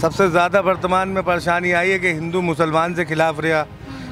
सबसे ज़्यादा वर्तमान में परेशानी आई है कि हिंदू मुसलमान से खिलाफ रहा,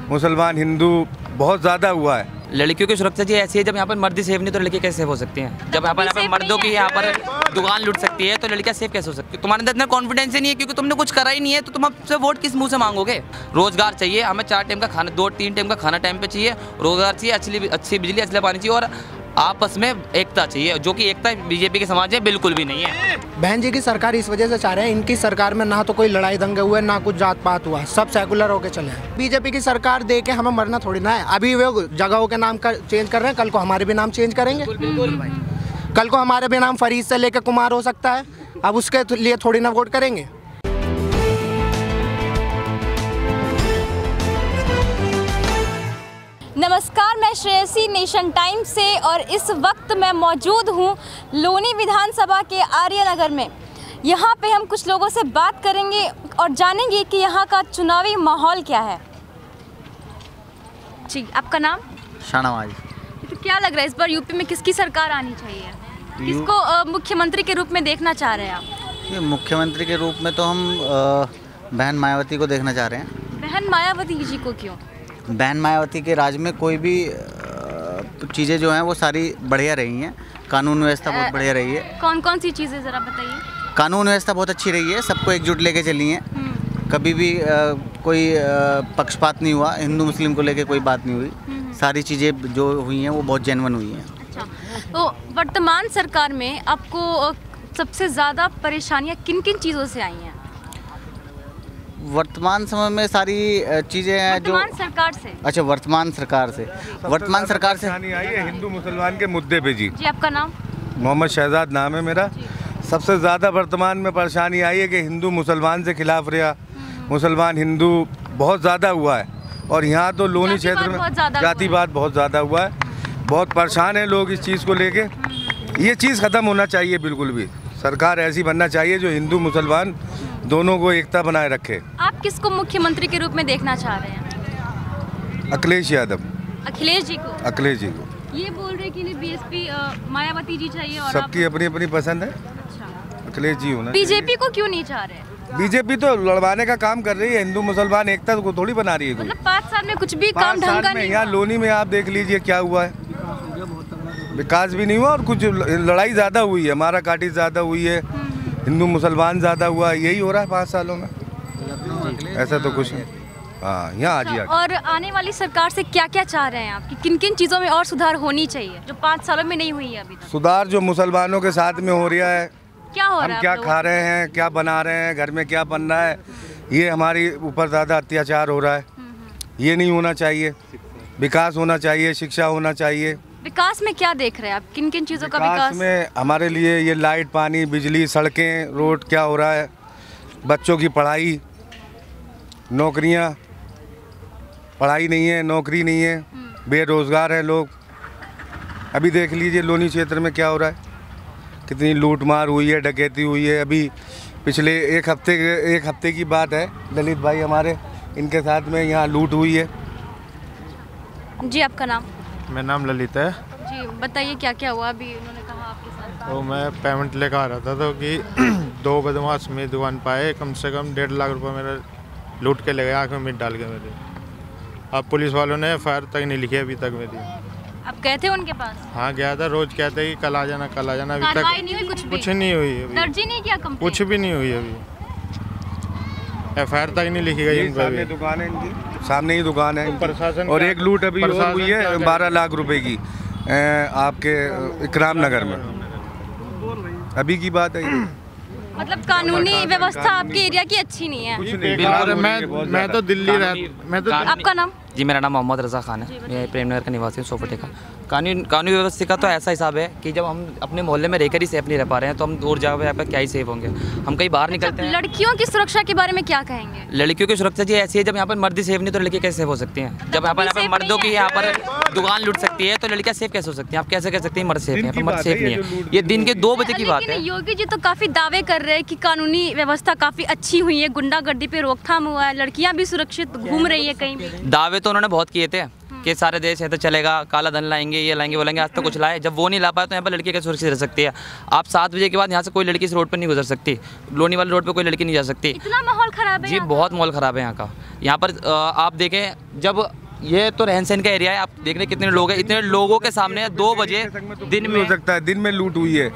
मुसलमान हिंदू बहुत ज़्यादा हुआ है। लड़कियों की सुरक्षा जी ऐसी है, जब यहाँ पर मर्द सेफ नहीं तो लड़की कैसे सेफ हो सकती हैं? जब यहाँ पर मर्दों की यहाँ पर दुकान लूट सकती है तो लड़कियाँ सेफ कैसे हो सकती है? तुम्हारे अंदर इतना कॉन्फिडेंस ही नहीं है क्योंकि तुमने कुछ करा ही नहीं है, तो तुम आपसे वोट किस मुंह से मांगोगे? रोजगार चाहिए हमें, 4 टाइम का खाना, 2-3 टाइम का खाना टाइम पे चाहिए, रोजगार चाहिए, अच्छी बिजली, अच्छा पानी चाहिए और आपस में एकता चाहिए, जो कि एकता बीजेपी के समाज में बिल्कुल भी नहीं है। बहन जी की सरकार इस वजह से चाह रहे हैं, इनकी सरकार में ना तो कोई लड़ाई दंगे हुए, ना कुछ जात पात हुआ, सब सेकुलर होके चले हैं। बीजेपी की सरकार दे के हमें मरना थोड़ी ना है। अभी वो जगहों के नाम चेंज कर रहे हैं, कल को हमारे भी नाम चेंज करेंगे। कल को हमारे भी नाम फरीद से लेकर कुमार हो सकता है, अब उसके लिए थोड़ी ना वोट करेंगे। नमस्कार, मैं श्रेयसी नेशन टाइम से और इस वक्त मैं मौजूद हूँ लोनी विधानसभा के आर्यनगर में। यहाँ पे हम कुछ लोगों से बात करेंगे और जानेंगे कि यहाँ का चुनावी माहौल क्या है। जी, आपका नाम? शाहनवाज। तो क्या लग रहा है इस बार यूपी में किसकी सरकार आनी चाहिए? किसको मुख्यमंत्री के रूप में देखना चाह रहे हैं आप? ये मुख्यमंत्री के रूप में तो हम बहन मायावती को देखना चाह रहे हैं। बहन मायावती जी को क्यों? बहन मायावती के राज में कोई भी चीज़ें जो हैं वो सारी बढ़िया रही हैं, कानून व्यवस्था बहुत बढ़िया रही है। कौन कौन सी चीज़ें ज़रा बताइए। कानून व्यवस्था बहुत अच्छी रही है, सबको एकजुट लेके चली हैं, कभी भी कोई पक्षपात नहीं हुआ, हिंदू मुस्लिम को लेके कोई बात नहीं हुई, सारी चीज़ें जो हुई हैं वो बहुत जेन्युइन हुई हैं। अच्छा, तो वर्तमान सरकार में आपको सबसे ज़्यादा परेशानियाँ किन किन चीज़ों से आई हैं? वर्तमान समय में सारी चीज़ें हैं जो वर्तमान सरकार से। अच्छा, वर्तमान सरकार से परेशानी आई है हिंदू मुसलमान के मुद्दे पे। जी, आपका नाम? मोहम्मद शहजाद नाम है मेरा। सबसे ज़्यादा वर्तमान में परेशानी आई है कि हिंदू मुसलमान से खिलाफ रहा, मुसलमान हिंदू बहुत ज़्यादा हुआ है और यहाँ तो लोनी क्षेत्र में जातिवाद बहुत ज़्यादा हुआ है। बहुत परेशान हैं लोग इस चीज़ को लेके। ये चीज़ ख़त्म होना चाहिए, बिल्कुल भी सरकार ऐसी बनना चाहिए जो हिंदू मुसलमान दोनों को एकता बनाए रखे। आप किसको मुख्यमंत्री के रूप में देखना चाह रहे हैं? अखिलेश यादव। अखिलेश जी को? अखिलेश जी को। ये बोल रहे कि बीएसपी मायावती जी चाहिए और सबकी अपनी अपनी पसंद है। अच्छा, अखिलेश जी होना। बीजेपी को क्यों नहीं चाह रहे? बीजेपी तो लड़वाने का काम कर रही है, हिंदू मुसलमान एकता को थोड़ी बना रही है। मतलब 5 साल में कुछ भी काम ढंग का नहीं। यहाँ लोनी में आप देख लीजिए क्या हुआ है, विकास भी नहीं हुआ और कुछ लड़ाई ज़्यादा हुई है, मारा काटी ज़्यादा हुई है, हिंदू मुसलमान ज़्यादा हुआ, यही हो रहा है 5 सालों में। ऐसा तो कुछ नहीं। हाँ, यहाँ आ जाइए। और आने वाली सरकार से क्या क्या चाह रहे हैं आप कि किन किन चीज़ों में और सुधार होनी चाहिए जो 5 सालों में नहीं हुई है अभी तक? सुधार जो मुसलमानों के साथ में हो रहा है, क्या हो रहा है, हम क्या खा रहे हैं, क्या बना रहे हैं, घर में क्या बन रहा है, ये हमारी ऊपर ज़्यादा अत्याचार हो रहा है। ये नहीं होना चाहिए। विकास होना चाहिए, शिक्षा होना चाहिए। विकास में क्या देख रहे हैं आप? किन किन चीज़ों का विकास में हमारे लिए ये लाइट, पानी, बिजली, सड़कें, रोड क्या हो रहा है, बच्चों की पढ़ाई, नौकरियां, पढ़ाई नहीं है, नौकरी नहीं है, बेरोजगार हैं लोग। अभी देख लीजिए लोनी क्षेत्र में क्या हो रहा है, कितनी लूट मार हुई है, डकैती हुई है। अभी पिछले एक हफ्ते की बात है, ललित भाई हमारे, इनके साथ में यहाँ लूट हुई है। जी, आपका नाम? मेरा नाम ललित है। जी, बताइए क्या क्या हुआ अभी? उन्होंने कहा आपके साथ। तो मैं पेमेंट लेकर आ रहा था तो कि 2 बदमाश मेरी दुकान पाए, कम से कम 1.5 लाख रुपए मेरा लूट के ले गए, आँख में मीट डाल के मेरे। अब पुलिस वालों ने FIR तक नहीं लिखी अभी तक मेरी। आप गए थे उनके पास? हाँ, गया था, रोज कहते कि कल आ जाना, कल आ जाना, अभी तक नहीं हुई, कुछ नहीं हुई अभी। दर्ज ही नहीं किया कंप्लेंट? कुछ भी नहीं हुई अभी, FIR तक नहीं लिखी गई इन पर। दुकान है इनकी, सामने ही दुकान है प्रशासन। और एक लूट अभी और हुई है 12 लाख रुपए की आपके इकराम नगर में, अभी की बात है ये। मतलब कानूनी व्यवस्था आपके एरिया की अच्छी नहीं है? मैं तो दिल्ली मैं तो। आपका नाम? जी, मेरा नाम मोहम्मद रज़ा खान है, मैं प्रेमनगर का निवासी हूँ, सोफटे का। कानूनी व्यवस्था का तो ऐसा हिसाब है कि जब हम अपने मोहल्ले में रहकर ही सेफ नहीं रह पा रहे हैं तो हम दूर जगह पे क्या ही सेफ होंगे। हम कहीं बाहर निकलते हैं। लड़कियों की सुरक्षा के बारे में क्या कहेंगे? लड़कियों की सुरक्षा जी ऐसी है, जब यहाँ पर मर्द सेफ नहीं तो लड़की कैसे सेफ हो सकती हैं? जब यहाँ पर मर्दों की यहाँ पर दुकान लूट सकती है तो लड़कियाँ सेफ कैसे हो सकती हैं? आप कैसे कह सकती हैं मर्द सेफ है? मर्द सेफ नहीं है। ये दिन के 2 बजे की बात है। योगी जी तो काफी दावे कर रहे हैं कि कानूनी व्यवस्था काफी अच्छी हुई है, गुंडागर्दी पे रोकथाम हुआ है, लड़कियां भी सुरक्षित घूम रही है कहीं भी। दावे तो उन्होंने बहुत किए थे, कि सारे देश है तो चलेगा, काला धन लाएंगे, ये लाएंगे, वो लाएंगे, आज तक कुछ लाए। जब वो नहीं ला पाए तो यहाँ पर लड़की कैसे सुरक्षित रह सकती है? आप 7 बजे के बाद यहाँ से कोई लड़की इस रोड पर नहीं गुजर सकती, लोनी वाले रोड पर कोई लड़की नहीं जा सकती। इतना माहौल खराब है जी, बहुत माहौल ख़राब है यहाँ का। यहाँ पर आप देखें, जब ये तो रहन सहन का एरिया है, आप देख रहे कितने लोग हैं, इतने लोगों के सामने 2 बजे दिन में हो सकता है, दिन में लूट हुई है।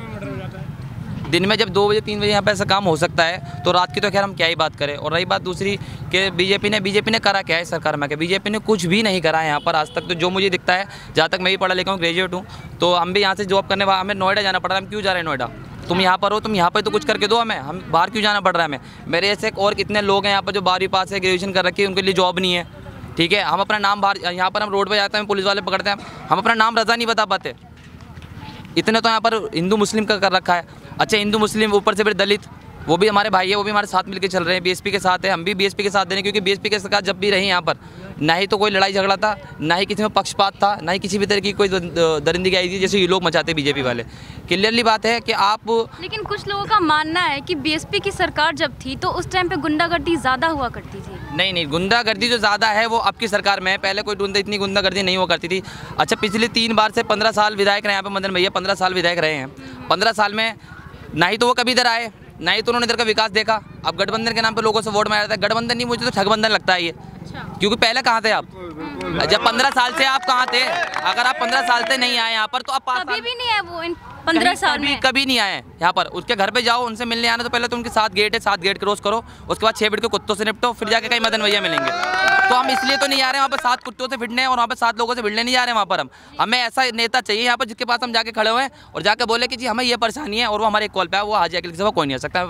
दिन में जब 2 बजे 3 बजे यहाँ पे ऐसा काम हो सकता है तो रात की तो खैर हम क्या ही बात करें। और रही बात दूसरी कि बीजेपी ने करा क्या है सरकार में? बीजेपी ने कुछ भी नहीं करा है यहाँ पर आज तक। तो जो मुझे दिखता है, जहाँ तक मैं भी पढ़ा लिखा हूँ, ग्रेजुएट हूँ, तो हम भी यहाँ से जॉब करने, हमें नोएडा जाना पड़ रहा है। हम क्यों जा रहे हैं नोएडा? तुम यहाँ पर हो, तुम यहाँ पर तो कुछ करके दो हमें, हम बाहर क्यों जाना पड़ रहा है हमें? मेरे ऐसे और कितने लोग हैं यहाँ पर जो 12वीं पास है, ग्रेजुएशन कर रखी है, उनके लिए जॉब नहीं है। ठीक है, हम अपना नाम बाहर, यहाँ पर हम रोड पर जाते हैं, पुलिस वाले पकड़ते हैं, हम अपना नाम रजा नहीं बता पाते। इतने तो यहाँ पर हिंदू मुस्लिम का कर रखा है। अच्छा, हिंदू मुस्लिम, ऊपर से फिर दलित, वो भी हमारे भाई है, वो भी हमारे साथ मिलकर चल रहे हैं, बीएसपी के साथ है, हम भी बीएसपी के साथ देने, क्योंकि बीएसपी के साथ जब भी रही यहाँ पर ना ही तो कोई लड़ाई झगड़ा था, ना ही किसी में पक्षपात था, ना ही किसी भी तरह की कोई दरिंदगी आई थी जैसे ये लोग मचाते बीजेपी वाले। क्लियरली बात है कि आप, लेकिन कुछ लोगों का मानना है कि बीएसपी की सरकार जब थी तो उस टाइम पे गुंडागर्दी ज़्यादा हुआ करती थी। नहीं, गुंडागर्दी जो ज़्यादा है वो अब की सरकार में है, पहले कोई इतनी गुंडागर्दी नहीं हुआ करती थी। अच्छा, पिछले 3 बार से 15 साल विधायक रहे यहाँ पे, मदन भैया 15 साल विधायक रहे हैं। 15 साल में ना ही तो वो कभी इधर आए, ना ही तो उन्होंने इधर का विकास देखा। अब गठबंधन के नाम पे लोगों से वोट मारा था। गठबंधन नहीं, मुझे तो ठगबंधन लगता है ये। क्योंकि पहले कहाँ थे आप? जब 15 साल से आप कहाँ थे? अगर आप 15 साल से नहीं आए यहाँ पर तो आप कभी भी नहीं आए वो इन 15 साल में, कभी नहीं आए यहाँ पर। उसके घर पे जाओ, उनसे मिलने आना तो पहले तो उनके 7 गेट है, 7 गेट क्रॉस करो, उसके बाद 6 फीट के कुत्तों से निपटो, फिर जाके कहीं मदन भैया मिलेंगे। तो हम इसलिए तो नहीं आ रहे वहाँ पर 7 कुत्तों से भिड़ने और वहाँ पर 7 लोगों से भिड़ने नहीं जा रहे वहाँ पर। हमें ऐसा नेता चाहिए यहाँ पर जिसके पास हम जाके खड़े हुए और जाके बोले कि जी हमें ये परेशानी है, और वो हमारे एक कॉल पे है, वो आ जाए, किसी को कोई नहीं आ सकता।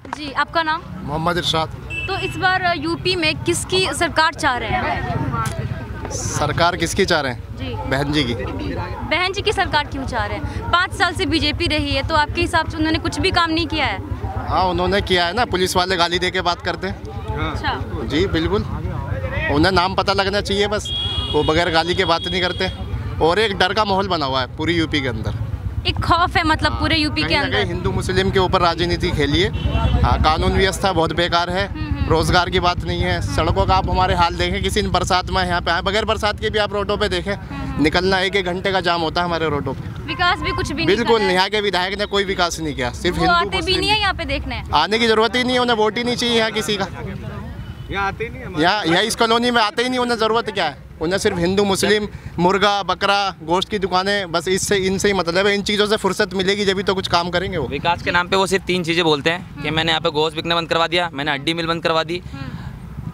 जी, आपका नाम? मोहम्मद इरशाद। तो इस बार यूपी में किसकी सरकार चाह रहे हैं? सरकार किसकी चाह रहे हैं? जी, बहन जी की। बहन जी की सरकार क्यों चाह रहे हैं? 5 साल से बीजेपी रही है, तो आपके हिसाब से उन्होंने कुछ भी काम नहीं किया है? हाँ, उन्होंने किया है ना, पुलिस वाले गाली दे के बात करते हैं। अच्छा जी बिल्कुल, उन्हें नाम पता लगना चाहिए बस, वो बगैर गाली के बात नहीं करते। और एक डर का माहौल बना हुआ है पूरी यूपी के अंदर, एक खौफ है मतलब पूरे यूपी के अंदर। हिंदू मुस्लिम के ऊपर राजनीति खेलिए। हाँ, कानून व्यवस्था बहुत बेकार है, रोजगार की बात नहीं है। सड़कों का आप हमारे हाल देखें, किसी दिन बरसात में यहाँ पे आए, बगैर बरसात के भी आप रोडों पे देखें, निकलना 1-1 घंटे का जाम होता है हमारे रोडों पे। विकास भी कुछ भी बिल्कुल नहीं, यहाँ के विधायक ने कोई विकास नहीं किया, सिर्फ वो हिंदू आते भी नहीं है यहाँ पे देखने। आने की जरूरत ही नहीं है, उन्हें वोट ही नहीं चाहिए यहाँ किसी का। यहाँ आते ही नहीं, यहाँ इस कॉलोनी में आते ही नहीं, उन्हें ज़रूरत क्या है? उन्हें सिर्फ हिंदू मुस्लिम, मुर्गा बकरा, गोश्त की दुकानें, बस इनसे ही मतलब है। इन चीज़ों से फुर्सत मिलेगी जब भी तो कुछ काम करेंगे वो। विकास के नाम पे वो सिर्फ 3 चीज़ें बोलते हैं कि मैंने यहाँ पे गोश्त बिकना बंद करवा दिया, मैंने हड्डी मिल बंद करवा दी।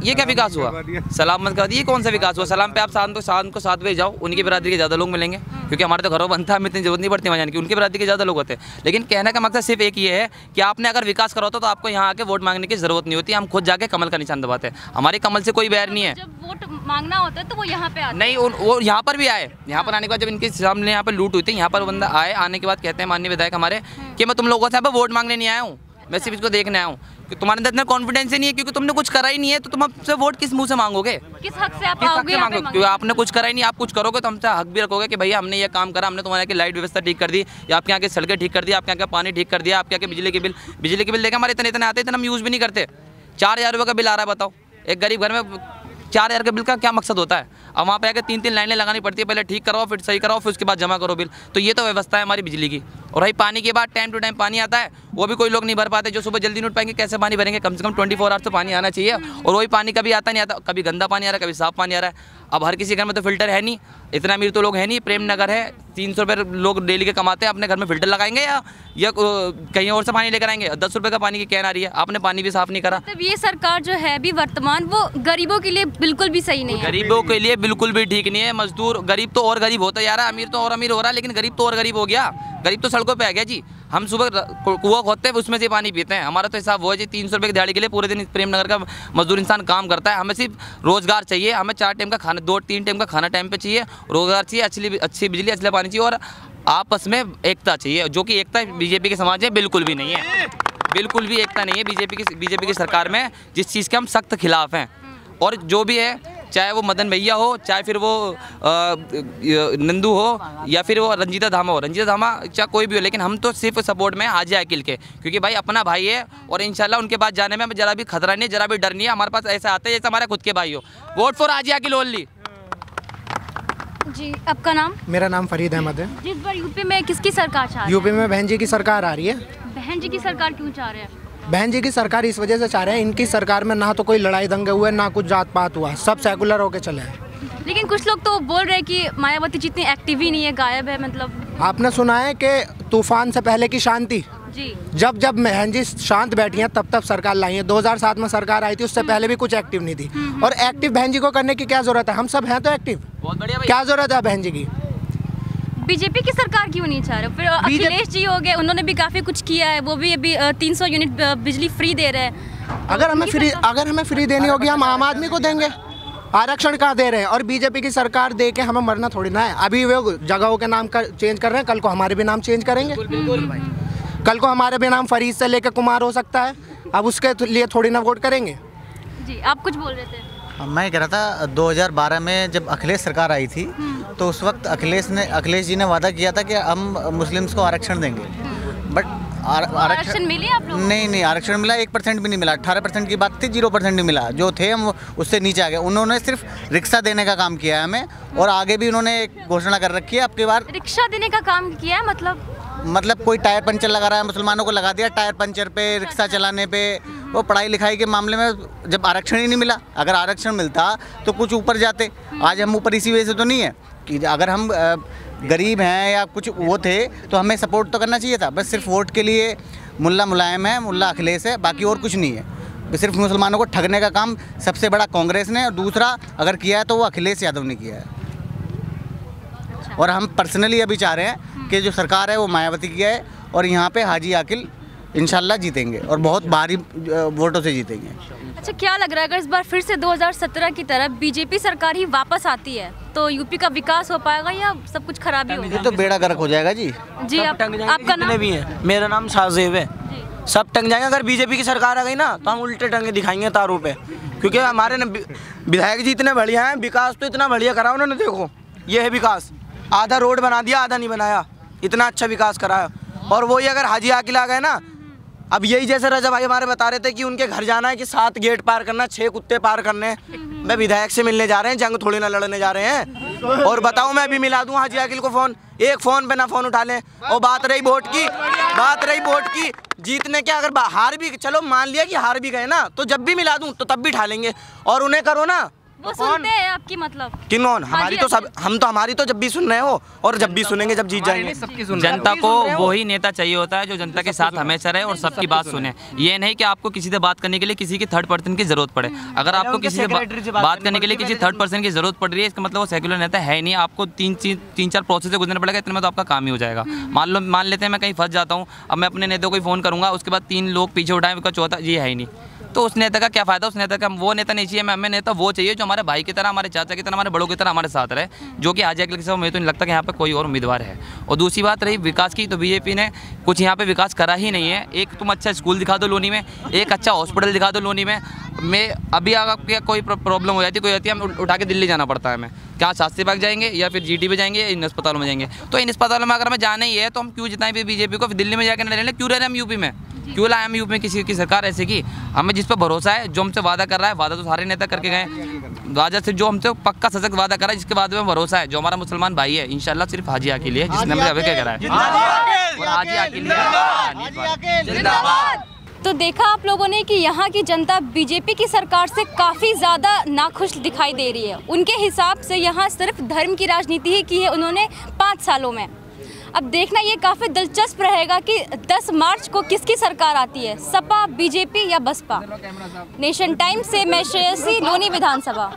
ये क्या विकास हुआ? सलाम मत कर दी, ये कौन सा विकास हुआ? सलाम पे आप शाम को 7 बजे जाओ, उनकी बिरादरी के ज़्यादा लोग मिलेंगे, क्योंकि हमारे तो घरों बनता है, हमें इतनी जरूरत नहीं पड़ती वहाँ जाने की, उनकी बिरादरी के ज़्यादा लोग होते हैं। लेकिन कहने का मकसद सिर्फ एक ये है कि आपने अगर विकास करा होता तो आपको यहाँ आके वोट मांगने की जरूरत नहीं होती। हम खुद जाके कमल का निशान दबाते हैं, हमारी कमल से कोई बैर नहीं है। जब वोट मांगना होता है तो वो यहाँ पे आते नहीं, वो यहाँ पर भी आए। यहाँ पर आने के बाद जब इनके सामने यहाँ पर लूट हुई थी, यहाँ पर बंदा आए, आने के बाद कहते हैं माननीय विधायक हमारे कि मैं तुम लोगों से यहाँ पर वोट मांगने नहीं आया हूँ, मैं सिर्फ इसको देखने आया हूँ कि तुम्हारे अंदर इतना कॉन्फिडेंस ही नहीं है, क्योंकि तुमने कुछ करा ही नहीं है, तो तुम हमसे वोट किस मुंह से मांगोगे? किस हक से आप किस हक आओगे से यहाँ पे मांगोगे? क्योंकि आपने कुछ करा ही नहीं। आप कुछ करोगे तो हमसे हक भी रखोगे कि भैया हमने ये काम करा, हमने तुम्हारे यहाँ की लाइट व्यवस्था ठीक कर दी, या आपके यहाँ की सड़कें ठीक कर दी, आपके यहाँ का पानी ठीक कर दिया, आपके यहाँ के बिजली के बिल देखा हमारे इतने आते, इतना हम यूज़ भी नहीं करते। 4000 रुपये का बिल आ रहा है, बताओ एक गरीब घर में 4000 के बिल का क्या मकसद होता है? अब वहाँ पे आके 3-3 लाइनें लगानी पड़ती है, पहले ठीक कराओ, फिर सही कराओ, फिर उसके बाद जमा करो बिल। तो ये तो व्यवस्था है हमारी बिजली की। और भाई पानी के बाद टाइम टू टाइम पानी आता है, वो भी कोई लोग नहीं भर पाते। जो सुबह जल्दी नहीं उठ पाएंगे कैसे पानी भरेंगे? कम से कम 24 आवर्स तो पानी आना चाहिए, और वही पानी कभी आता नहीं आता, कभी गंदा पानी आ रहा है, कभी साफ पानी आ रहा है। अब हर किसी घर में तो फिल्टर है नहीं, इतना अमीर तो लोग है नहीं। प्रेम नगर है, 300 रुपये लोग डेली के कमाते हैं, अपने घर में फिल्टर लगाएंगे या कहीं और से पानी लेकर आएंगे? 10 रुपये का पानी की कैन आ रही है, आपने पानी भी साफ नहीं करा। मतलब ये सरकार जो है अभी वर्तमान, वो गरीबों के लिए बिल्कुल भी सही नहीं है। गरीबों के लिए बिल्कुल भी ठीक नहीं है। मजदूर, गरीब तो और गरीब होता जा रहा है, अमीर तो और अमीर हो रहा है, लेकिन गरीब तो और गरीब हो गया। गरीब तो सड़कों पे आ गया जी। हम सुबह कुआं खोदते हैं, उसमें से पानी पीते हैं। हमारा तो हिसाब वो है जी, 300 रुपये की दिहाड़ी के लिए पूरे दिन प्रेम नगर का मजदूर इंसान काम करता है। हमें सिर्फ रोजगार चाहिए, हमें 4 टाइम का खाना, 2-3 टाइम का खाना टाइम पे चाहिए, रोजगार चाहिए, अच्छी बिजली, अच्छा पानी चाहिए, और आपस में एकता चाहिए, जो कि एकता बीजेपी के समाज में बिल्कुल भी नहीं है। बिल्कुल भी एकता नहीं है बीजेपी की सरकार में, जिस चीज़ के हम सख्त खिलाफ हैं। और जो भी है चाहे वो मदन भैया हो, चाहे फिर वो नंदू हो, या फिर वो रंजीता धामा हो। रंजीता धामा चाहे कोई भी हो, लेकिन हम तो सिर्फ सपोर्ट में हाजी अकील के, क्योंकि भाई अपना भाई है और इंशाल्लाह उनके पास जाने में हमें जरा भी खतरा नहीं है, जरा भी डर नहीं है। हमारे पास ऐसा आता है जैसे हमारे खुद के भाई हो। Vote for Haji Akil only. जी, आपका नाम? मेरा नाम फरीद अहमद है। जिस बार यूपी में किसकी सरकार चाह रही है? यूपी में बहन जी की सरकार आ रही है। बहन जी की सरकार क्यों चाह रहे हैं? बहन जी की सरकार इस वजह से चाह रहे हैं, इनकी सरकार में ना तो कोई लड़ाई दंगे हुए, ना कुछ जात पात हुआ, सब सेकुलर होके चले हैं। लेकिन कुछ लोग तो बोल रहे हैं कि मायावती जितनी एक्टिव ही नहीं है, गायब है। मतलब आपने सुना है कि तूफान से पहले की शांति, जी, जब बहन जी शांत बैठी हैं तब सरकार लाई है। 2007 में सरकार आई थी, उससे पहले भी कुछ एक्टिव नहीं थी। और एक्टिव बहन जी को करने की क्या जरूरत है? हम सब हैं तो एक्टिव, बहुत बढ़िया भाई। क्या जरूरत है बहन जी की? बीजेपी की सरकार क्यों नहीं चाह रहे? फिर अखिलेश जी हो गए, उन्होंने भी काफ़ी कुछ किया है, वो भी अभी 300 यूनिट बिजली फ्री दे रहे हैं। अगर हमें फ्री देनी होगी, हम आम आदमी को देंगे। आरक्षण कहाँ दे रहे हैं? और बीजेपी की सरकार दे के हमें मरना थोड़ी ना है। अभी वो जगहों के नाम चेंज कर रहे हैं, कल को हमारे भी नाम चेंज करेंगे। कल को हमारे भी नाम फरीद से लेकर कुमार हो सकता है, अब उसके लिए थोड़ी ना वोट करेंगे। जी, आप कुछ बोल रहे थे? मैं कह रहा था 2012 में जब अखिलेश सरकार आई थी तो उस वक्त अखिलेश जी ने वादा किया था कि हम मुस्लिम्स को आरक्षण देंगे, बट आरक्षण मिली आप लोगों को? नहीं, आरक्षण मिला 1% भी नहीं मिला। 18% की बात थी, 0% नहीं मिला। जो थे हम उससे नीचे आ गए। उन्होंने सिर्फ रिक्शा देने का काम किया है हमें, और आगे भी उन्होंने एक घोषणा कर रखी है, अब की बार रिक्शा देने का काम किया है। मतलब कोई टायर पंचर लगा रहा है, मुसलमानों को लगा दिया टायर पंचर पे, रिक्शा चलाने पे। वो पढ़ाई लिखाई के मामले में जब आरक्षण ही नहीं मिला, अगर आरक्षण मिलता तो कुछ ऊपर जाते। आज हम ऊपर इसी वजह से तो नहीं है कि अगर हम गरीब हैं या कुछ वो थे तो हमें सपोर्ट तो करना चाहिए था। बस सिर्फ वोट के लिए मुल्ला मुलायम है, मुल्ला अखिलेश है, बाकी और कुछ नहीं है। सिर्फ मुसलमानों को ठगने का काम सबसे बड़ा कांग्रेस ने, और दूसरा अगर किया है तो वो अखिलेश यादव ने किया है। और हम पर्सनली अभी चाह रहे हैं कि जो सरकार है वो मायावती की है, और यहाँ पे हाजी अकील इंशाल्लाह जीतेंगे और बहुत भारी वोटों से जीतेंगे। अच्छा, क्या लग रहा है अगर इस बार फिर से 2017 की तरह बीजेपी सरकार ही वापस आती है तो यूपी का विकास हो पाएगा या सब कुछ खराबी होगी? ये तो बेड़ा गर्क हो जाएगा जी। जी, आपका नाम? भी है, मेरा नाम शाहजेब है। सब टंग जाएंगे अगर बीजेपी की सरकार आ गई ना, तो हम उल्टे टंगे दिखाएंगे तारों पे, क्योंकि हमारे विधायक जी इतने बढ़िया हैं। विकास तो इतना बढ़िया करा उन्होंने, देखो ये है विकास। आधा रोड बना दिया, आधा नहीं बनाया, इतना अच्छा विकास कराया। और वही अगर हाजी अकील आ गए ना, अब यही जैसे रजा भाई हमारे बता रहे थे कि उनके घर जाना है कि 7 गेट पार करना, 6 कुत्ते पार करने। मैं विधायक से मिलने जा रहे हैं, जंग थोड़ी ना लड़ने जा रहे हैं। और बताओ, मैं भी मिला दूं हाजी अकील को फ़ोन, एक फ़ोन पे ना फ़ोन उठा लें। और बात रही वोट की, जीतने क्या, अगर हार भी, चलो मान लिया कि हार भी गए ना, तो जब भी मिला दूं तो तब भी उठा लेंगे। और उन्हें करो ना, वो सुनते हैं आपकी? मतलब किन्होंने? हमारी तो सब, हम तो हमारी तो जब भी सुन रहे हो, और जब भी सुनेंगे जब जीत जाएंगे। जनता को वही नेता चाहिए होता है जो जनता के साथ हमेशा रहे और सबकी बात सुने। ये नहीं कि आपको किसी से बात करने के लिए किसी की थर्ड पर्सन की जरूरत पड़े। अगर आपको किसी से बात करने के लिए किसी थर्ड पर्सन की जरूरत पड़ रही है, इसका मतलब वो सेक्युलर नेता है नहीं। आपको 3-4 प्रोसेस से गुजरना पड़ेगा, इतने में तो आपका काम ही हो जाएगा। मान लेते हैं मैं कहीं फंस जाता हूँ, अब मैं अपने नेता को ही फ़ोन करूँगा, उसके बाद 3 लोग पीछे उठाएं, उसका चौथा ये है ही नहीं, तो उस नेता का क्या फ़ायदा? उस नेता का वो नेता नहीं चाहिए। हमें नेता वो चाहिए जो हमारे भाई की तरह, हमारे चाचा की तरह, हमारे बड़ों की तरह हमारे साथ रहे, जो कि हाजी अकील के साथ मुझे तो नहीं लगता कि यहाँ पे कोई और उम्मीदवार है। और दूसरी बात रही विकास की, तो बीजेपी ने कुछ यहाँ पे विकास करा ही नहीं है। एक तुम अच्छा स्कूल दिखा दो लोनी में, एक अच्छा हॉस्पिटल दिखा दो लोनी में। अभी अगर कोई प्रॉब्लम हो जाती है, हम उठा के दिल्ली जाना पड़ता है हमें, क्या शास्त्री बाग जाएंगे या फिर GT पे जाएंगे, इन अस्पतालों में जाएंगे। तो इन अस्पतालों में अगर हमें जाना ही है तो हम क्यों जितना भी बीजेपी को दिल्ली में जाकर नहीं, क्यों रह रहे हैं हम यूपी में? क्यों लाए हम यूपी में किसी की सरकार ऐसे की? हमें जिस पर भरोसा है, जो हमसे वादा कर रहा है, वादा तो सारे नेता करके गए। वादा से जो हमसे पक्का सशक्त वादा करा है, जिसके बाद में भरोसा है, जो हमारा मुसलमान भाई है, इंशाल्लाह सिर्फ हाजी अकील है जिसने हमें अभी क्या करा है। हाजी अकील जिंदाबाद। तो देखा आप लोगों ने कि यहाँ की जनता बीजेपी की सरकार से काफ़ी ज़्यादा नाखुश दिखाई दे रही है। उनके हिसाब से यहाँ सिर्फ धर्म की राजनीति ही की है उन्होंने 5 सालों में। अब देखना ये काफ़ी दिलचस्प रहेगा कि 10 मार्च को किसकी सरकार आती है, सपा, बीजेपी या बसपा। नेशन टाइम से मैं श्रेयसी, लोनी विधानसभा।